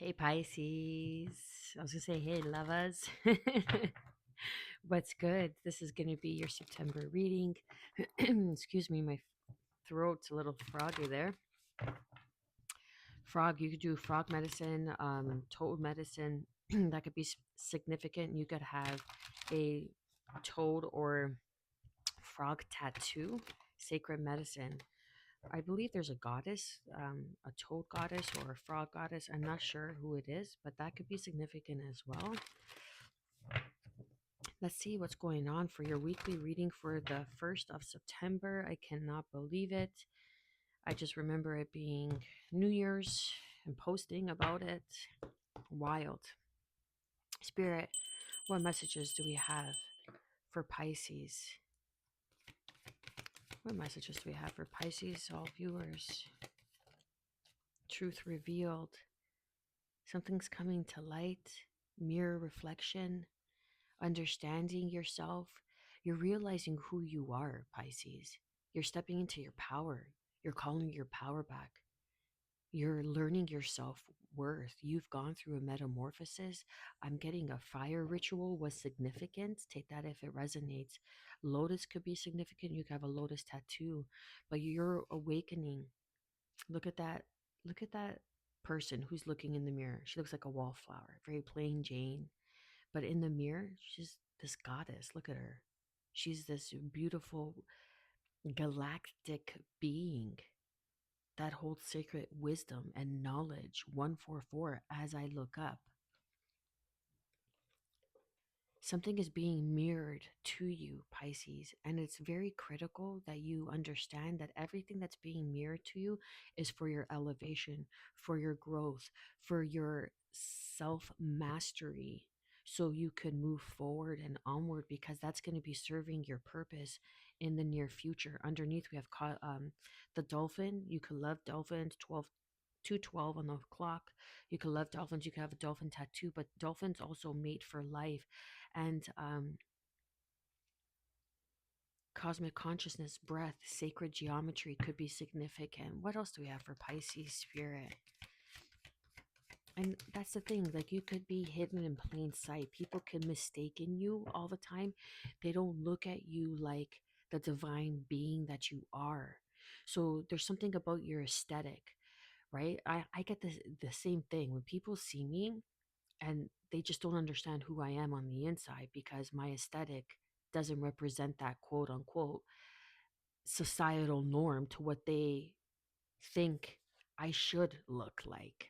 Hey Pisces. I was gonna say, hey lovers. What's good? This is gonna be your September reading. Excuse me, my throat's a little froggy there. Frog, you could do frog medicine, toad medicine. That could be significant. You could have a toad or frog tattoo, sacred medicine. I believe there's a goddess, a toad goddess or a frog goddess. I'm not sure who it is, but that could be significant as well. Let's see what's going on for your weekly reading for the 1st of September. I cannot believe it. I just remember it being New Year's and posting about it. Wild. Spirit, what messages do we have for Pisces? What messages do we have for Pisces, all viewers? Truth revealed. Something's coming to light. Mirror reflection. Understanding yourself. You're realizing who you are, Pisces. You're stepping into your power. You're calling your power back. You're learning your self-worth. You've gone through a metamorphosis. I'm getting a fire ritual was significant. Take that if it resonates. Lotus could be significant. You could have a lotus tattoo, but you're awakening. Look at that. Look at that person who's looking in the mirror. She looks like a wallflower, very plain Jane. But in the mirror, she's this goddess. Look at her. She's this beautiful galactic being that holds sacred wisdom and knowledge. 144 as I look up. Something is being mirrored to you, Pisces, and it's very critical that you understand that everything that's being mirrored to you is for your elevation, for your growth, for your self mastery, so you can move forward and onward, because that's going to be serving your purpose in the near future. Underneath, we have the dolphin. You could love dolphins. 212 on the clock. You could love dolphins. You could have a dolphin tattoo, but dolphins also mate for life. And cosmic consciousness, breath, sacred geometry could be significant. What else do we have for Pisces spirit? And that's the thing, like, you could be hidden in plain sight. People can mistaken you all the time. They don't look at you like the divine being that you are. So there's something about your aesthetic, right? I get the same thing when people see me and they just don't understand who I am on the inside, because my aesthetic doesn't represent that quote unquote societal norm to what they think I should look like.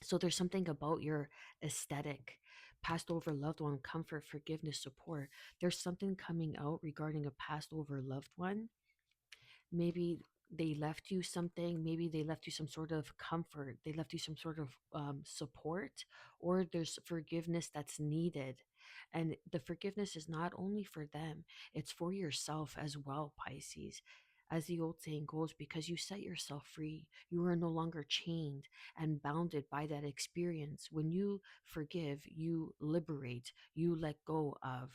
So there's something about your aesthetic, passed over loved one, comfort, forgiveness, support. There's something coming out regarding a passed over loved one. Maybe they left you something. Maybe they left you some sort of comfort. They left you some sort of support, or there's forgiveness that's needed. And the forgiveness is not only for them, it's for yourself as well, Pisces. As the old saying goes, because you set yourself free, you are no longer chained and bounded by that experience. When you forgive, you liberate, you let go of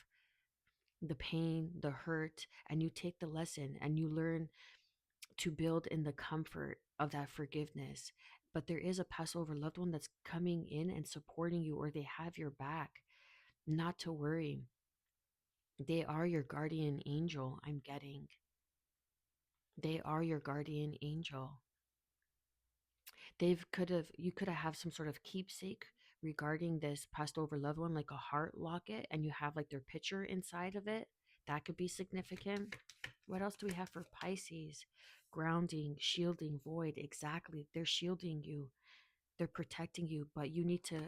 the pain, the hurt, and you take the lesson and you learn to build in the comfort of that forgiveness. But there is a Passover loved one that's coming in and supporting you, or they have your back. Not to worry. They are your guardian angel, I'm getting. They are your guardian angel. You could have some sort of keepsake regarding this passed over loved one, like a heart locket, and you have like their picture inside of it. That could be significant. What else do we have for Pisces? Grounding, shielding, void. Exactly. They're shielding you. They're protecting you, but you need to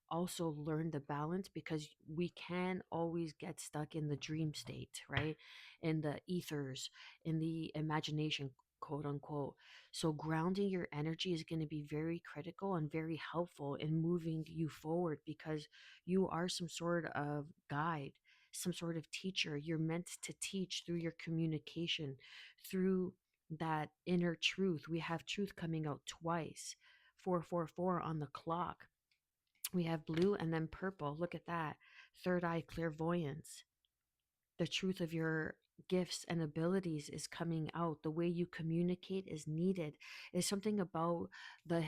also learn the balance, because we can always get stuck in the dream state, right? In the ethers, in the imagination, quote unquote. So grounding your energy is going to be very critical and very helpful in moving you forward, because you are some sort of guide, some sort of teacher. You're meant to teach through your communication, through that inner truth. We have truth coming out twice. 444 on the clock. We have blue and then purple. Look at that. Third eye clairvoyance. The truth of your gifts and abilities is coming out. The way you communicate is needed. There's something about the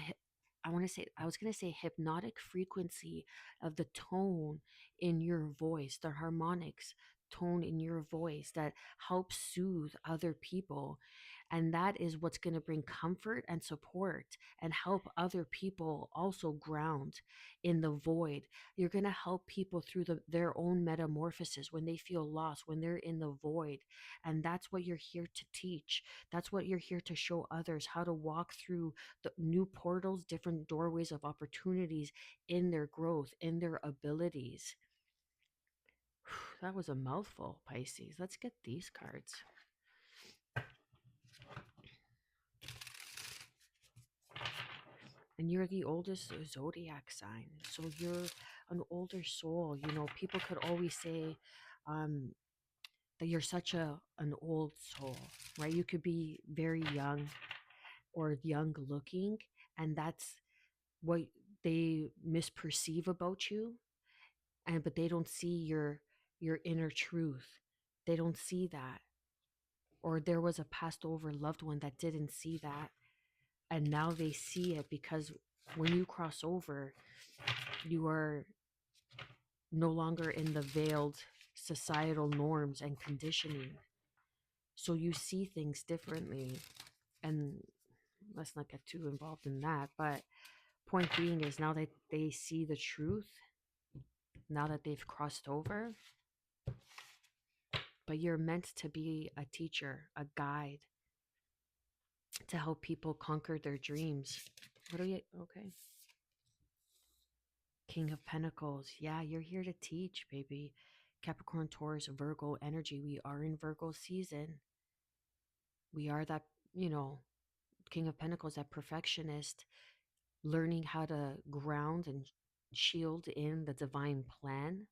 I was going to say hypnotic frequency of the tone in your voice, the harmonics tone in your voice that helps soothe other people. And that is what's going to bring comfort and support and help other people also ground in the void. You're going to help people through their own metamorphosis when they feel lost, when they're in the void. And that's what you're here to teach. That's what you're here to show others, how to walk through the new portals, different doorways of opportunities in their growth, in their abilities. That was a mouthful, Pisces. Let's get these cards. And you're the oldest zodiac sign. So you're an older soul. You know, people could always say um, that you're such an old soul, right? You could be very young or young looking, and that's what they misperceive about you. And but they don't see your inner truth. They don't see that. Or there was a passed over loved one that didn't see that, and now they see it because when you cross over, you are no longer in the veiled societal norms and conditioning. So you see things differently. And let's not get too involved in that. But point being is now that they see the truth, now that they've crossed over, but you're meant to be a teacher, a guide to help people conquer their dreams. What are you? Okay. King of Pentacles. Yeah, you're here to teach, baby. Capricorn, Taurus, Virgo energy. We are in Virgo season. We are that, you know, King of Pentacles, that perfectionist, learning how to ground and shield in the divine plan,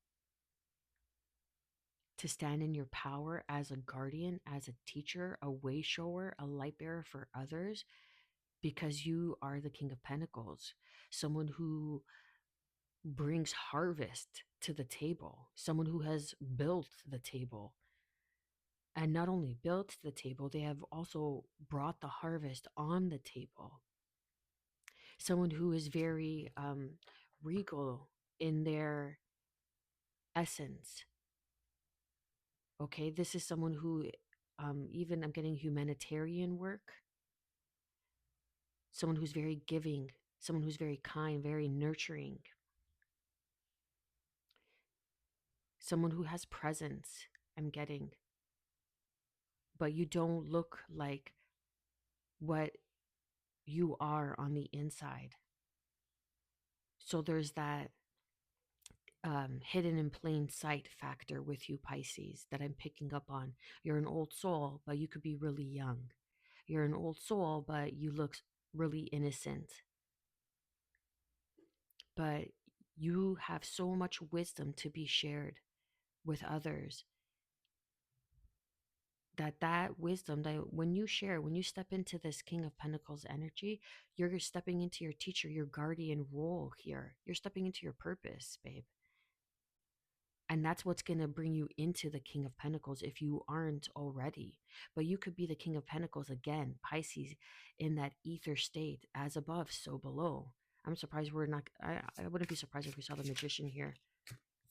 to stand in your power as a guardian, as a teacher, a way shower, a light bearer for others, because you are the King of Pentacles, someone who brings harvest to the table, someone who has built the table. And not only built the table, they have also brought the harvest on the table. Someone who is very regal in their essence. Okay, this is someone who, even I'm getting humanitarian work, someone who's very giving, someone who's very kind, very nurturing, someone who has presence, I'm getting. But you don't look like what you are on the inside. So there's that hidden in plain sight factor with you, Pisces, that I'm picking up on. You're an old soul, but you could be really young. You're an old soul, but you look really innocent. But you have so much wisdom to be shared with others, that wisdom, that when you share, when you step into this King of Pentacles energy, you're stepping into your teacher, your guardian role here. You're stepping into your purpose, babe. And that's what's going to bring you into the King of Pentacles if you aren't already. But you could be the King of Pentacles again, Pisces, in that ether state, as above, so below. I'm surprised we're not, I wouldn't be surprised if we saw the Magician here.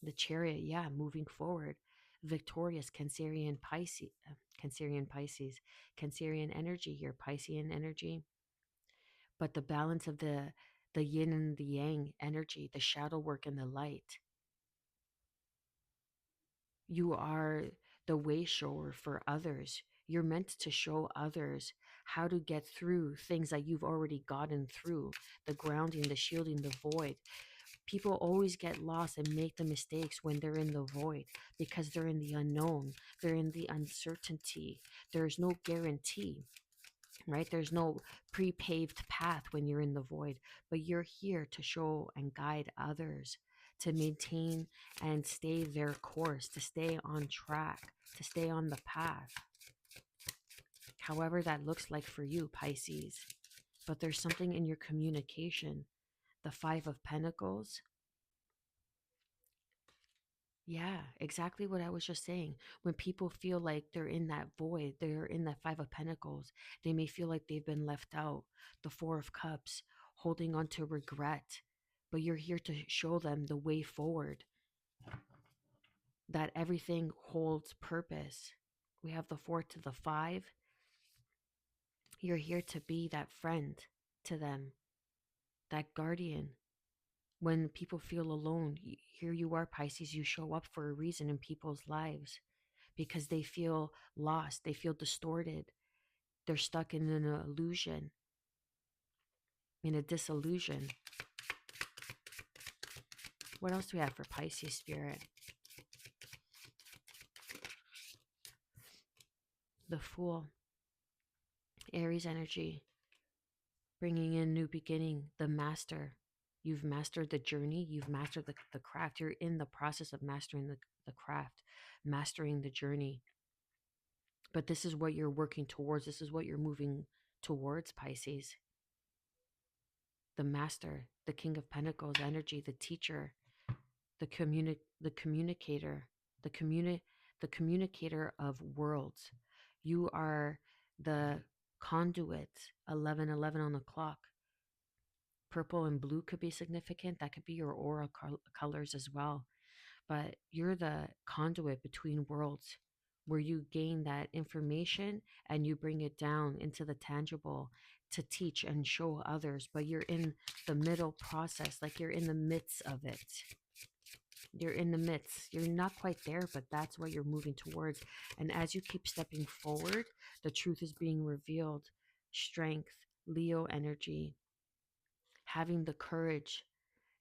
The Chariot, yeah, moving forward. Victorious, Cancerian Pisces, Cancerian energy here, Piscean energy. But the balance of the yin and the yang energy, the shadow work and the light. You are the way shower for others. You're meant to show others how to get through things that you've already gotten through, the grounding, the shielding, the void. People always get lost and make the mistakes when they're in the void because they're in the unknown, they're in the uncertainty. There's no guarantee, right? There's no pre-paved path when you're in the void, but you're here to show and guide others to maintain and stay their course, to stay on track, to stay on the path. However that looks like for you, Pisces. But there's something in your communication. The Five of Pentacles. Yeah, exactly what I was just saying. When people feel like they're in that void, they're in that Five of Pentacles, they may feel like they've been left out. The Four of Cups, holding on to regret, but you're here to show them the way forward, that everything holds purpose. We have the 4 to the 5. You're here to be that friend to them, that guardian. When people feel alone, here you are, Pisces. You show up for a reason in people's lives because they feel lost, they feel distorted, they're stuck in an illusion, in a disillusion. What else do we have for Pisces spirit? The Fool, Aries energy, bringing in new beginning, the Master. You've mastered the journey, you've mastered the craft. You're in the process of mastering the craft, mastering the journey. But this is what you're working towards. This is what you're moving towards, Pisces. The Master, the King of Pentacles energy, the teacher, the communicator, the communicator of worlds. You are the conduit. 11:11 on the clock. Purple and blue could be significant. That could be your aura colors as well. But you're the conduit between worlds, where you gain that information and you bring it down into the tangible to teach and show others. But you're in the middle process, like you're in the midst of it. You're in the midst. You're not quite there, but that's what you're moving towards. And as you keep stepping forward, the truth is being revealed. Strength, Leo energy, having the courage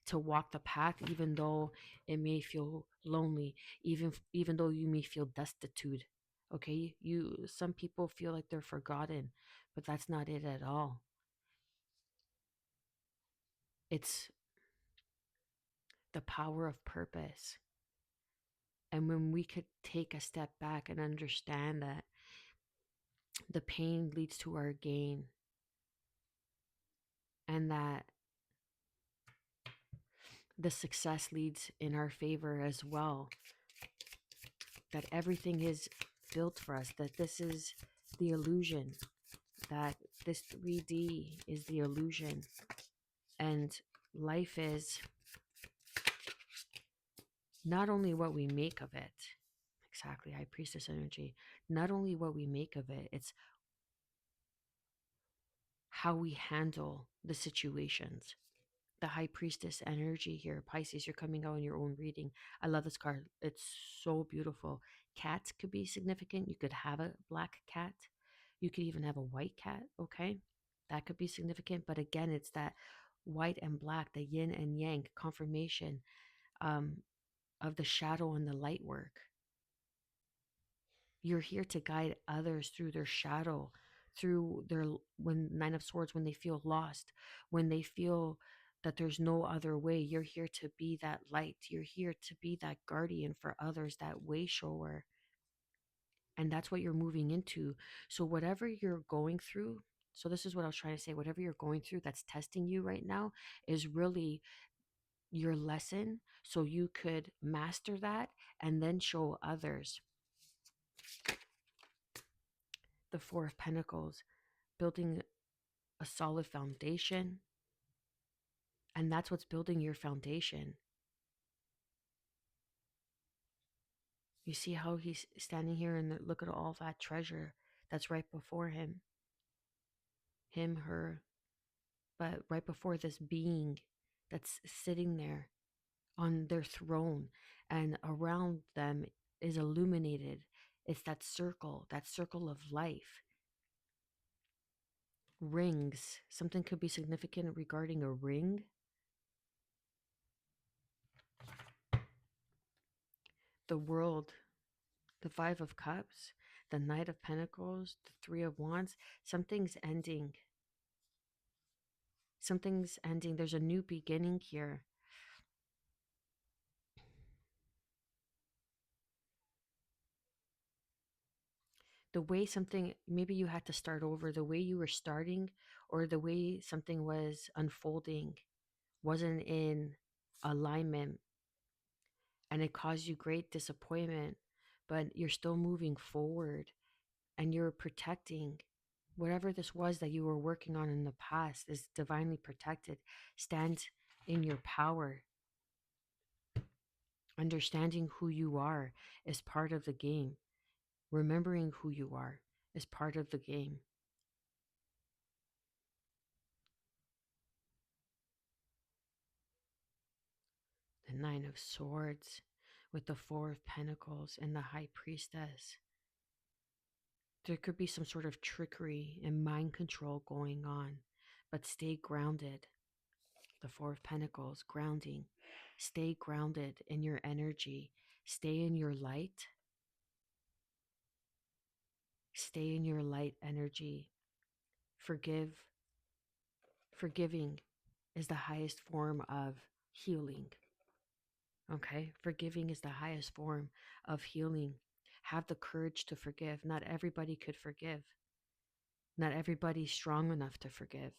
to walk the path, even though it may feel lonely, even though you may feel destitute. Okay, some people feel like they're forgotten, but that's not it at all. It's the power of purpose. And when we could take a step back and understand that the pain leads to our gain, and that the success leads in our favor as well, that everything is built for us, that this is the illusion, that this 3D is the illusion, and life is not only what we make of it. Exactly, High Priestess energy. Not only what we make of it, it's how we handle the situations. The High Priestess energy here, Pisces, you're coming out in your own reading. I love this card. It's so beautiful. Cats could be significant. You could have a black cat. You could even have a white cat, okay? That could be significant. But again, it's that white and black, the yin and yang confirmation um, of the shadow and the light work. You're here to guide others through their shadow, through their when Nine of Swords, when they feel lost, when they feel that there's no other way. You're here to be that light. You're here to be that guardian for others, that way shower. And that's what you're moving into. So whatever you're going through, so this is what I was trying to say, whatever you're going through that's testing you right now is really your lesson, so you could master that and then show others. The Four of Pentacles, building a solid foundation. And that's what's building your foundation. You see how he's standing here and look at all that treasure that's right before him. Him, her, but right before this being that's sitting there on their throne, and around them is illuminated. It's that circle of life. Rings. Something could be significant regarding a ring. The World, the Five of Cups, the Knight of Pentacles, the Three of Wands. Something's ending. Something's ending. There's a new beginning here. The way something, maybe you had to start over, the way you were starting, or the way something was unfolding wasn't in alignment, and it caused you great disappointment, but you're still moving forward and you're protecting. Whatever this was that you were working on in the past is divinely protected. Stand in your power. Understanding who you are is part of the game. Remembering who you are is part of the game. The Nine of Swords with the Four of Pentacles and the High Priestess. There could be some sort of trickery and mind control going on, but stay grounded. The Four of Pentacles, grounding. Stay grounded in your energy. Stay in your light. Stay in your light energy. Forgive. Forgiving is the highest form of healing. Okay? Forgiving is the highest form of healing. Have the courage to forgive. Not everybody could forgive. Not everybody's strong enough to forgive.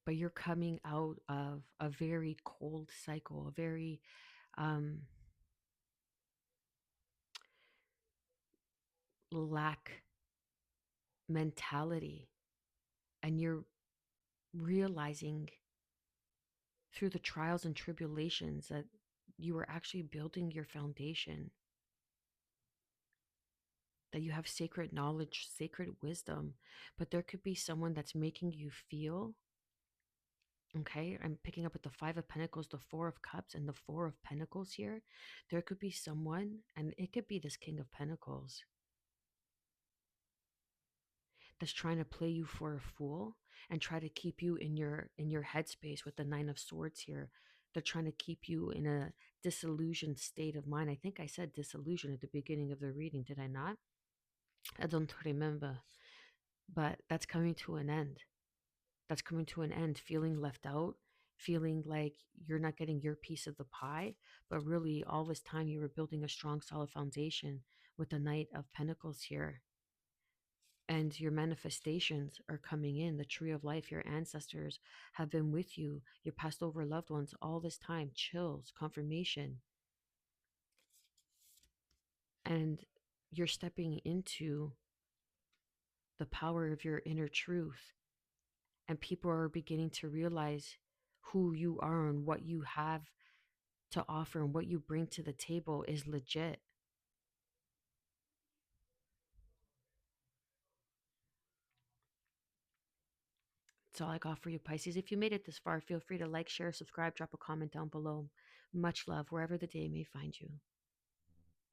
But you're coming out of a very cold cycle, a very um, lack mentality. And you're realizing through the trials and tribulations that you are actually building your foundation, that you have sacred knowledge, sacred wisdom. But there could be someone that's making you feel, okay, I'm picking up with the Five of Pentacles, the Four of Cups, and the Four of Pentacles here. There could be someone, and it could be this King of Pentacles, that's trying to play you for a fool and try to keep you in your headspace with the Nine of Swords here. They're trying to keep you in a disillusioned state of mind. I think I said disillusion at the beginning of the reading, did I not? I don't remember. But that's coming to an end. That's coming to an end. Feeling left out, feeling like you're not getting your piece of the pie, but really all this time you were building a strong, solid foundation with the Knight of Pentacles here. And your manifestations are coming in. The tree of life, your ancestors have been with you, your passed over loved ones all this time. Chills, confirmation. And you're stepping into the power of your inner truth. And people are beginning to realize who you are and what you have to offer and what you bring to the table is legit. That's all I got for you, Pisces. If you made it this far, feel free to like, share, subscribe, drop a comment down below. Much love wherever the day may find you.